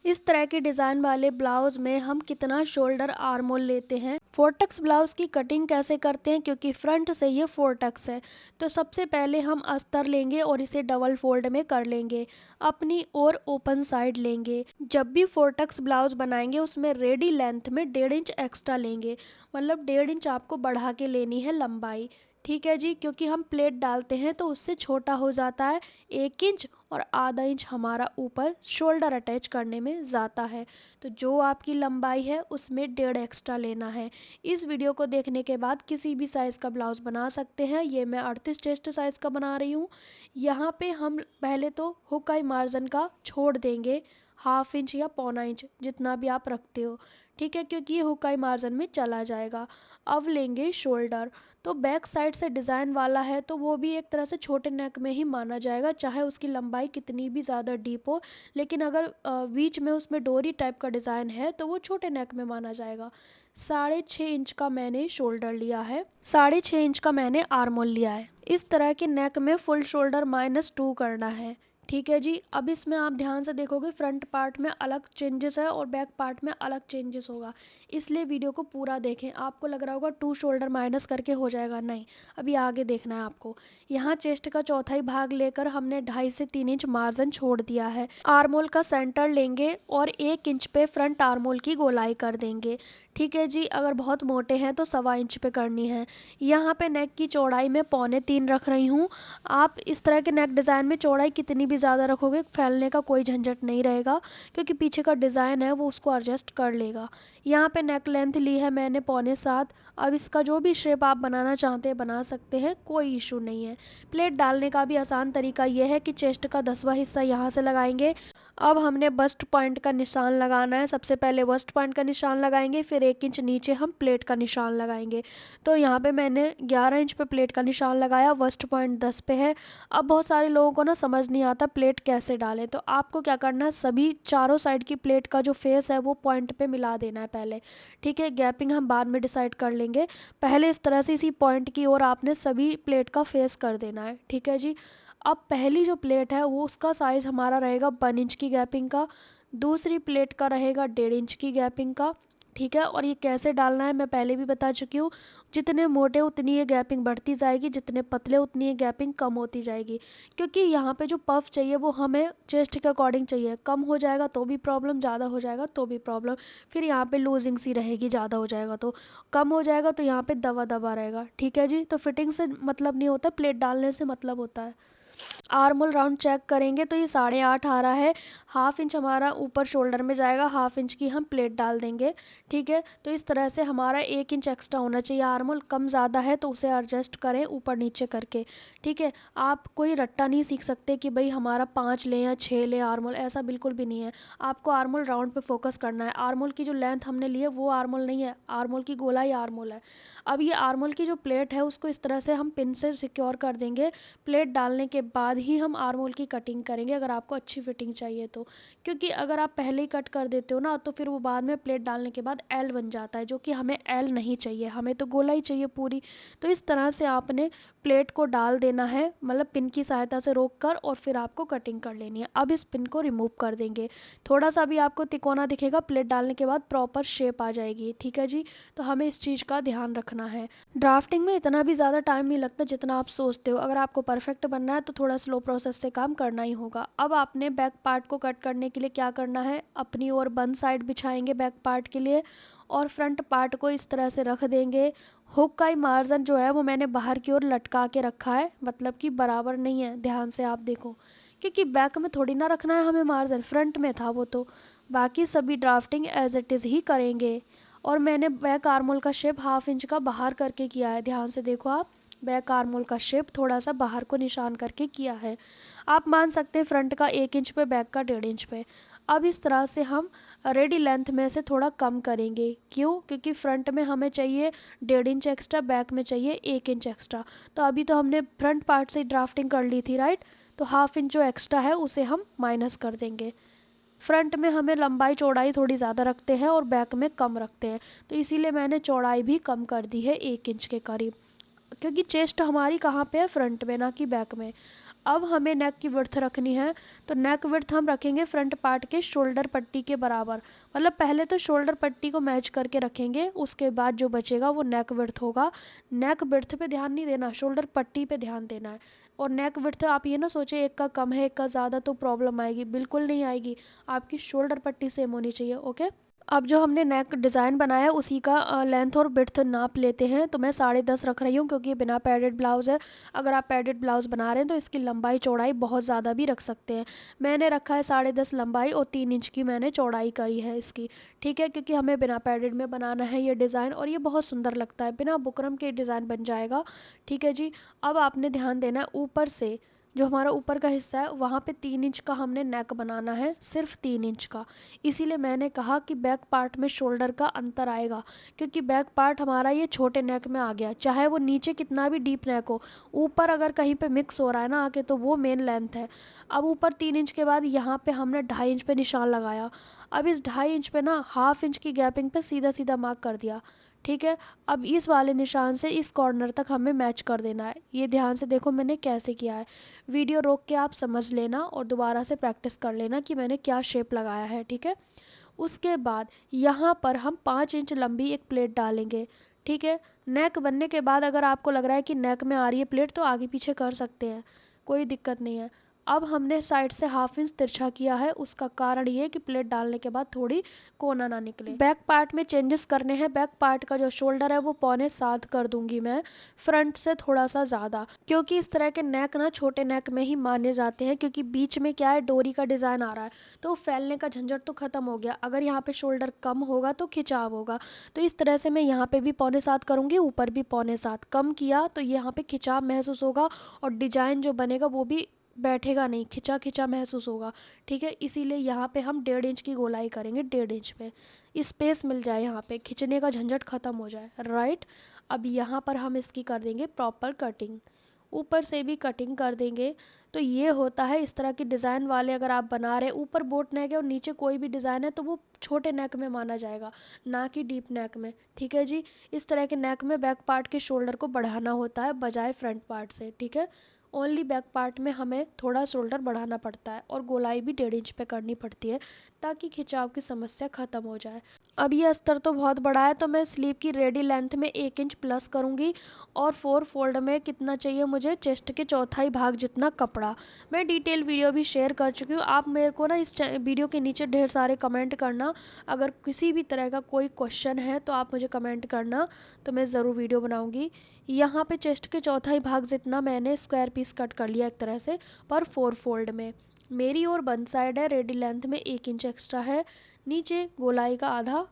इस तरह के डिज़ाइन वाले ब्लाउज़ में हम कितना शोल्डर आर्म होल लेते हैं, फोर्टक्स ब्लाउज़ की कटिंग कैसे करते हैं, क्योंकि फ्रंट से ये फोर्टक्स है। तो सबसे पहले हम अस्तर लेंगे और इसे डबल फोल्ड में कर लेंगे, अपनी और ओपन साइड लेंगे। जब भी फोर्टक्स ब्लाउज़ बनाएंगे उसमें रेडी लेंथ में 1.5 इंच एक्स्ट्रा लेंगे, मतलब 1.5 इंच आपको बढ़ा के लेनी है लंबाई। ठीक है जी, क्योंकि हम प्लेट डालते हैं तो उससे छोटा हो जाता है 1 इंच, और आधा इंच हमारा ऊपर शोल्डर अटैच करने में जाता है। तो जो आपकी लंबाई है उसमें 1.5 एक्स्ट्रा लेना है। इस वीडियो को देखने के बाद किसी भी साइज़ का ब्लाउज़ बना सकते हैं। ये मैं 38 चेस्ट साइज़ का बना रही हूँ। यहाँ पे हम पहले तो हुक आई मार्जिन का छोड़ देंगे 1/2 इंच या 1/4 इंच, जितना भी आप रखते हो। ठीक है, क्योंकि ये हुक आई मार्जिन में चला जाएगा। अब लेंगे शोल्डर। तो बैक साइड से डिज़ाइन वाला है तो वो भी एक तरह से छोटे नेक में ही माना जाएगा, चाहे उसकी लंबाई कितनी भी ज़्यादा डीप हो। लेकिन अगर बीच में उसमें डोरी टाइप का डिज़ाइन है तो वो छोटे नेक में माना जाएगा। 6.5 इंच का मैंने शोल्डर लिया है, 6.5 इंच का मैंने आर्म होल लिया है। इस तरह के नेक में फुल शोल्डर -2 करना है। ठीक है जी। अब इसमें आप ध्यान से देखोगे फ्रंट पार्ट में अलग चेंजेस है और बैक पार्ट में अलग चेंजेस होगा, इसलिए वीडियो को पूरा देखें। आपको लग रहा होगा 2 शोल्डर माइनस करके हो जाएगा, नहीं, अभी आगे देखना है आपको। यहाँ चेस्ट का चौथाई भाग लेकर हमने 2.5 से 3 इंच मार्जिन छोड़ दिया है। आर्म होल का सेंटर लेंगे और 1 इंच पे फ्रंट आर्म होल की गोलाई कर देंगे। ठीक है जी, अगर बहुत मोटे हैं तो 1.25 इंच पे करनी है। यहाँ पे नेक की चौड़ाई में 2.25 रख रही हूँ। आप इस तरह के नेक डिज़ाइन में चौड़ाई कितनी भी ज़्यादा रखोगे फैलने का कोई झंझट नहीं रहेगा, क्योंकि पीछे का डिज़ाइन है वो उसको एडजस्ट कर लेगा। यहाँ पे नेक लेंथ ली है मैंने 6.25। अब इसका जो भी शेप आप बनाना चाहते हैं बना सकते हैं, कोई इशू नहीं है। प्लेट डालने का भी आसान तरीका यह है कि चेस्ट का 10वां हिस्सा यहाँ से लगाएंगे। अब हमने बस्ट पॉइंट का निशान लगाना है। सबसे पहले बस्ट पॉइंट का निशान लगाएंगे, फिर 1 इंच नीचे हम प्लेट का निशान लगाएंगे। तो यहाँ पे मैंने 11 इंच पे प्लेट का निशान लगाया, बस्ट पॉइंट 10 पे है। अब बहुत सारे लोगों को ना समझ नहीं आता प्लेट कैसे डालें, तो आपको क्या करना है, सभी चारों साइड की प्लेट का जो फेस है वो पॉइंट पे मिला देना है पहले। ठीक है, गैपिंग हम बाद में डिसाइड कर लेंगे। पहले इस तरह से इसी पॉइंट की ओर आपने सभी प्लेट का फेस कर देना है। ठीक है जी। अब पहली जो प्लेट है वो उसका साइज़ हमारा रहेगा 1 इंच की गैपिंग का, दूसरी प्लेट का रहेगा 1.5 इंच की गैपिंग का। ठीक है, और ये कैसे डालना है मैं पहले भी बता चुकी हूँ। जितने मोटे उतनी ये गैपिंग बढ़ती जाएगी, जितने पतले उतनी ये गैपिंग कम होती जाएगी, क्योंकि यहाँ पे जो पफ चाहिए वो हमें चेस्ट के अकॉर्डिंग चाहिए। कम हो जाएगा तो भी प्रॉब्लम, ज़्यादा हो जाएगा तो भी प्रॉब्लम। फिर यहाँ पे लूजिंग सी रहेगी, ज़्यादा हो जाएगा तो, कम हो जाएगा तो यहाँ पे दबा दबा रहेगा। ठीक है जी। तो फिटिंग से मतलब नहीं होता, प्लेट डालने से मतलब होता है। आर्म होल राउंड चेक करेंगे तो ये 8.5 आ रहा है। 1/2 इंच हमारा ऊपर शोल्डर में जाएगा, 1/2 इंच की हम प्लेट डाल देंगे। ठीक है, तो इस तरह से हमारा 1 इंच एक्स्ट्रा होना चाहिए। आर्म होल कम ज़्यादा है तो उसे एडजस्ट करें ऊपर नीचे करके। ठीक है, आप कोई रट्टा नहीं सीख सकते कि भाई हमारा 5 लें या 6 लें आर्म होल, ऐसा बिल्कुल भी नहीं है। आपको आर्म होल राउंड पे फोकस करना है। आर्म होल की जो लेंथ हमने ली है वो आर्म होल नहीं है, आर्म होल की गोलाई आर्म होल है। अब ये आर्म होल की जो प्लेट है उसको इस तरह से हम पिन से सिक्योर कर देंगे। प्लेट डालने के बाद ही हम आर्म होल की कटिंग करेंगे, अगर आपको अच्छी फिटिंग चाहिए तो। क्योंकि अगर आप पहले ही कट कर देते हो ना तो फिर वो बाद में प्लेट डालने के बाद एल बन जाता है, जो कि हमें एल नहीं चाहिए, हमें तो गोलाई चाहिए पूरी। तो इस तरह से आपने प्लेट को डाल देना है, मतलब पिन की सहायता से रोक कर, और फिर आपको कटिंग कर लेनी है। अब इस पिन को रिमूव कर देंगे। थोड़ा सा भी आपको तिकोना दिखेगा, प्लेट डालने के बाद प्रॉपर शेप आ जाएगी। ठीक है जी, तो हमें इस चीज़ का ध्यान रखना है। ड्राफ्टिंग में इतना भी ज़्यादा टाइम नहीं लगता जितना आप सोचते हो। अगर आपको परफेक्ट बनना है तो थोड़ा स्लो प्रोसेस से काम करना ही होगा। अब आपने बैक पार्ट को कट करने के लिए क्या करना है, अपनी ओर बन साइड बिछाएंगे बैक पार्ट के लिए, और फ्रंट पार्ट को इस तरह से रख देंगे। हुक का मार्जिन जो है वो मैंने बाहर की ओर लटका के रखा है, मतलब कि बराबर नहीं है, ध्यान से आप देखो, क्योंकि बैक में थोड़ी ना रखना है हमें मार्जिन, फ्रंट में था वो तो। बाकी सभी ड्राफ्टिंग एज इट इज़ ही करेंगे। और मैंने बैक आर्म होल का शेप 1/2 इंच का बाहर करके किया है, ध्यान से देखो आप। बैक आर्म होल का शेप थोड़ा सा बाहर को निशान करके किया है। आप मान सकते हैं फ्रंट का 1 इंच पे, बैक का 1.5 इंच पे। अब इस तरह से हम रेडी लेंथ में से थोड़ा कम करेंगे। क्यों? क्योंकि फ्रंट में हमें चाहिए 1.5 इंच एक्स्ट्रा, बैक में चाहिए 1 इंच एक्स्ट्रा। तो अभी तो हमने फ्रंट पार्ट से ड्राफ्टिंग कर ली थी, राइट? तो 1/2 इंच जो एक्स्ट्रा है उसे हम माइनस कर देंगे। फ्रंट में हमें लंबाई चौड़ाई थोड़ी ज़्यादा रखते हैं और बैक में कम रखते हैं, तो इसीलिए मैंने चौड़ाई भी कम कर दी है 1 इंच के करीब, क्योंकि चेस्ट हमारी कहाँ पे है, फ्रंट में, ना कि बैक में। अब हमें नेक की विड्थ रखनी है, तो नेक विड्थ हम रखेंगे फ्रंट पार्ट के शोल्डर पट्टी के बराबर। मतलब पहले तो शोल्डर पट्टी को मैच करके रखेंगे, उसके बाद जो बचेगा वो नेक विड्थ होगा। नेक विड्थ पे ध्यान नहीं देना, शोल्डर पट्टी पे ध्यान देना है। और नेक विड्थ आप ये ना सोचे एक का कम है एक का ज़्यादा तो प्रॉब्लम आएगी, बिल्कुल नहीं आएगी। आपकी शोल्डर पट्टी सेम होनी चाहिए, ओके। अब जो हमने नेक डिज़ाइन बनाया है उसी का लेंथ और विड्थ नाप लेते हैं। तो मैं 10.5 रख रही हूँ क्योंकि ये बिना पैडेड ब्लाउज़ है। अगर आप पैडेड ब्लाउज़ बना रहे हैं तो इसकी लंबाई चौड़ाई बहुत ज़्यादा भी रख सकते हैं। मैंने रखा है 10.5 लंबाई और 3 इंच की मैंने चौड़ाई करी है इसकी, ठीक है, क्योंकि हमें बिना पैडेड में बनाना है ये डिज़ाइन और ये बहुत सुंदर लगता है, बिना बुकरम के डिज़ाइन बन जाएगा, ठीक है जी। अब आपने ध्यान देना है ऊपर से जो हमारा ऊपर का हिस्सा है वहाँ पे 3 इंच का हमने नेक बनाना है, सिर्फ 3 इंच का। इसीलिए मैंने कहा कि बैक पार्ट में शोल्डर का अंतर आएगा, क्योंकि बैक पार्ट हमारा ये छोटे नेक में आ गया, चाहे वो नीचे कितना भी डीप नेक हो, ऊपर अगर कहीं पे मिक्स हो रहा है ना आके तो वो मेन लेंथ है। अब ऊपर 3 इंच के बाद यहाँ पे हमने 2.5 इंच पे निशान लगाया। अब इस 2.5 इंच पे ना 1/2 इंच की गैपिंग पे सीधा सीधा मार्क कर दिया, ठीक है। अब इस वाले निशान से इस कॉर्नर तक हमें मैच कर देना है। ये ध्यान से देखो मैंने कैसे किया है, वीडियो रोक के आप समझ लेना और दोबारा से प्रैक्टिस कर लेना कि मैंने क्या शेप लगाया है, ठीक है। उसके बाद यहाँ पर हम 5 इंच लंबी एक प्लेट डालेंगे, ठीक है। नेक बनने के बाद अगर आपको लग रहा है कि नेक में आ रही है प्लेट तो आगे पीछे कर सकते हैं, कोई दिक्कत नहीं है। अब हमने साइड से 1/2 इंच तिरछा किया है, उसका कारण ये कि प्लेट डालने के बाद थोड़ी कोना ना निकले। बैक पार्ट में चेंजेस करने हैं। बैक पार्ट का जो शोल्डर है वो 6.25 कर दूंगी मैं, फ्रंट से थोड़ा सा ज़्यादा, क्योंकि इस तरह के नेक ना छोटे नेक में ही माने जाते हैं, क्योंकि बीच में क्या है डोरी का डिज़ाइन आ रहा है तो फैलने का झंझट तो ख़त्म हो गया। अगर यहाँ पे शोल्डर कम होगा तो खिंचाव होगा, तो इस तरह से मैं यहाँ पे भी 6.25 करूँगी, ऊपर भी 6.25। कम किया तो यहाँ पे खिंचाव महसूस होगा और डिजाइन जो बनेगा वो भी बैठेगा नहीं, खिंचा खिंचा महसूस होगा, ठीक है। इसीलिए यहाँ पे हम 1.5 इंच की गोलाई करेंगे, 1.5 इंच पे स्पेस मिल जाए, यहाँ पे खिंचने का झंझट ख़त्म हो जाए, राइट। अब यहाँ पर हम इसकी कर देंगे प्रॉपर कटिंग, ऊपर से भी कटिंग कर देंगे। तो ये होता है इस तरह की डिज़ाइन वाले अगर आप बना रहे हैं, ऊपर बोट नेक है और नीचे कोई भी डिज़ाइन है तो वो छोटे नेक में माना जाएगा, ना कि डीप नेक में, ठीक है जी। इस तरह के नेक में बैक पार्ट के शोल्डर को बढ़ाना होता है बजाय फ्रंट पार्ट से, ठीक है। ओनली बैक पार्ट में हमें थोड़ा शोल्डर बढ़ाना पड़ता है और गोलाई भी 1.5 इंच पे करनी पड़ती है ताकि खिंचाव की समस्या ख़त्म हो जाए। अब ये अस्तर तो बहुत बड़ा है तो मैं स्लीव की रेडी लेंथ में 1 इंच प्लस करूँगी और 4 फोल्ड में कितना चाहिए मुझे, चेस्ट के चौथाई भाग जितना कपड़ा। मैं डिटेल वीडियो भी शेयर कर चुकी हूँ। आप मेरे को ना इस वीडियो के नीचे ढेर सारे कमेंट करना, अगर किसी भी तरह का कोई क्वेश्चन है तो आप मुझे कमेंट करना, तो मैं ज़रूर वीडियो बनाऊँगी। यहाँ पे चेस्ट के चौथाई भाग जितना मैंने स्क्वायर पीस कट कर लिया एक तरह से, पर 4 फोल्ड में। मेरी और बंद साइड है, रेडी लेंथ में 1 इंच एक्स्ट्रा है, नीचे गोलाई का आधा,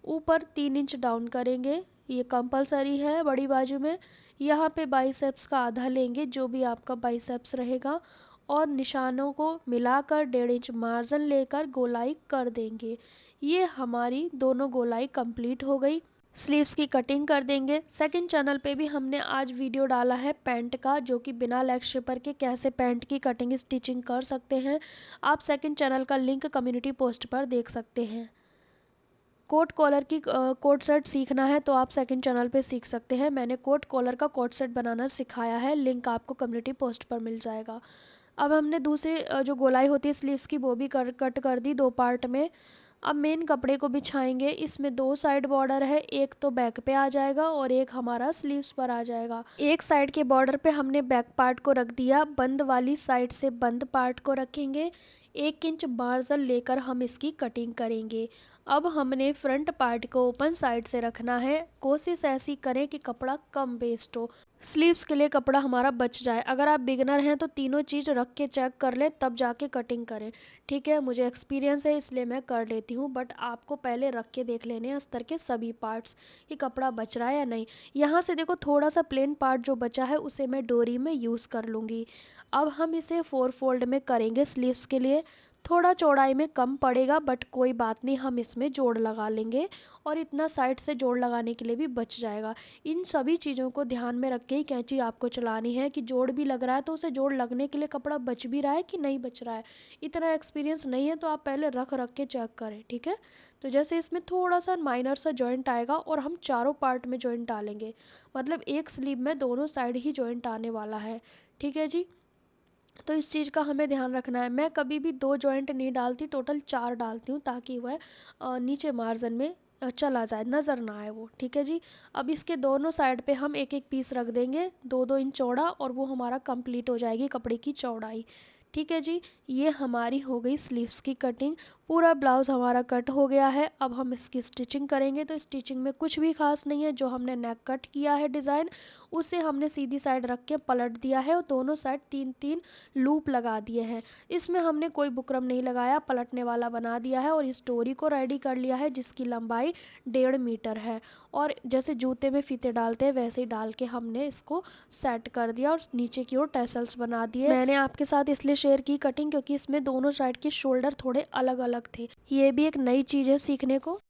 ऊपर 3 इंच डाउन करेंगे, ये कंपलसरी है बड़ी बाजू में। यहाँ पे बाइसेप्स का आधा लेंगे, जो भी आपका बाइसेप्स रहेगा, और निशानों को मिलाकर 1.5 इंच मार्जिन लेकर गोलाई कर देंगे। ये हमारी दोनों गोलाई कंप्लीट हो गई। स्लीव्स की कटिंग कर देंगे। सेकंड चैनल पे भी हमने आज वीडियो डाला है पैंट का, जो कि बिना लेग शेपर के कैसे पैंट की कटिंग स्टिचिंग कर सकते हैं। आप सेकंड चैनल का लिंक कम्युनिटी पोस्ट पर देख सकते हैं। कोट कॉलर की कोट सेट सीखना है तो आप सेकंड चैनल पे सीख सकते हैं, मैंने कोट कॉलर का कोट सेट बनाना सिखाया है, लिंक आपको कम्युनिटी पोस्ट पर मिल जाएगा। अब हमने दूसरी जो गोलाई होती है स्लीव्स की वो भी कट कर दी 2 पार्ट में। अब मेन कपड़े को बिछाएंगे, इसमें 2 साइड बॉर्डर है, एक तो बैक पे आ जाएगा और एक हमारा स्लीव्स पर आ जाएगा। एक साइड के बॉर्डर पे हमने बैक पार्ट को रख दिया, बंद वाली साइड से बंद पार्ट को रखेंगे। 1 इंच मार्जिन लेकर हम इसकी कटिंग करेंगे। अब हमने फ्रंट पार्ट को ओपन साइड से रखना है, कोशिश ऐसी करें कि कपड़ा कम वेस्ट हो, स्लीव्स के लिए कपड़ा हमारा बच जाए। अगर आप बिगनर हैं तो तीनों चीज़ रख के चेक कर लें तब जाके कटिंग करें, ठीक है। मुझे एक्सपीरियंस है इसलिए मैं कर लेती हूँ, बट आपको पहले रख के देख लेने हैं अस्तर के सभी पार्ट्स कि कपड़ा बच रहा है या नहीं। यहाँ से देखो थोड़ा सा प्लेन पार्ट जो बचा है उसे मैं डोरी में यूज़ कर लूँगी। अब हम इसे 4 फोल्ड में करेंगे स्लीव्स के लिए, थोड़ा चौड़ाई में कम पड़ेगा बट कोई बात नहीं, हम इसमें जोड़ लगा लेंगे और इतना साइड से जोड़ लगाने के लिए भी बच जाएगा। इन सभी चीज़ों को ध्यान में रख के ही कैंची आपको चलानी है कि जोड़ भी लग रहा है तो उसे जोड़ लगने के लिए कपड़ा बच भी रहा है कि नहीं बच रहा है। इतना एक्सपीरियंस नहीं है तो आप पहले रख के चेक करें, ठीक है। तो जैसे इसमें थोड़ा सा माइनर सा जॉइंट आएगा और हम चारों पार्ट में जॉइंट डालेंगे, मतलब एक स्लीव में दोनों साइड ही जॉइंट आने वाला है, ठीक है जी। तो इस चीज़ का हमें ध्यान रखना है। मैं कभी भी 2 जॉइंट नहीं डालती, टोटल 4 डालती हूँ, ताकि वह नीचे मार्जिन में चला जाए, नज़र ना आए वो, ठीक है जी। अब इसके दोनों साइड पे हम एक एक पीस रख देंगे 2-2 इंच चौड़ा, और वो हमारा कंप्लीट हो जाएगी कपड़े की चौड़ाई, ठीक है जी। ये हमारी हो गई स्लीव्स की कटिंग। पूरा ब्लाउज़ हमारा कट हो गया है। अब हम इसकी स्टिचिंग करेंगे। तो स्टिचिंग में कुछ भी खास नहीं है। जो हमने नेक कट किया है डिज़ाइन, उसे हमने सीधी साइड रख के पलट दिया है और दोनों साइड 3-3 लूप लगा दिए हैं। इसमें हमने कोई बुकरम नहीं लगाया, पलटने वाला बना दिया है और इस डोरी को रेडी कर लिया है, जिसकी लंबाई 1.5 मीटर है। और जैसे जूते में फीते डालते हैं वैसे ही डाल के हमने इसको सेट कर दिया और नीचे की ओर टैसल्स बना दिए। मैंने आपके साथ इसलिए शेयर की कटिंग क्योंकि इसमें दोनों साइड के शोल्डर थोड़े अलग अलग थे। ये भी एक नई चीज़ है सीखने को।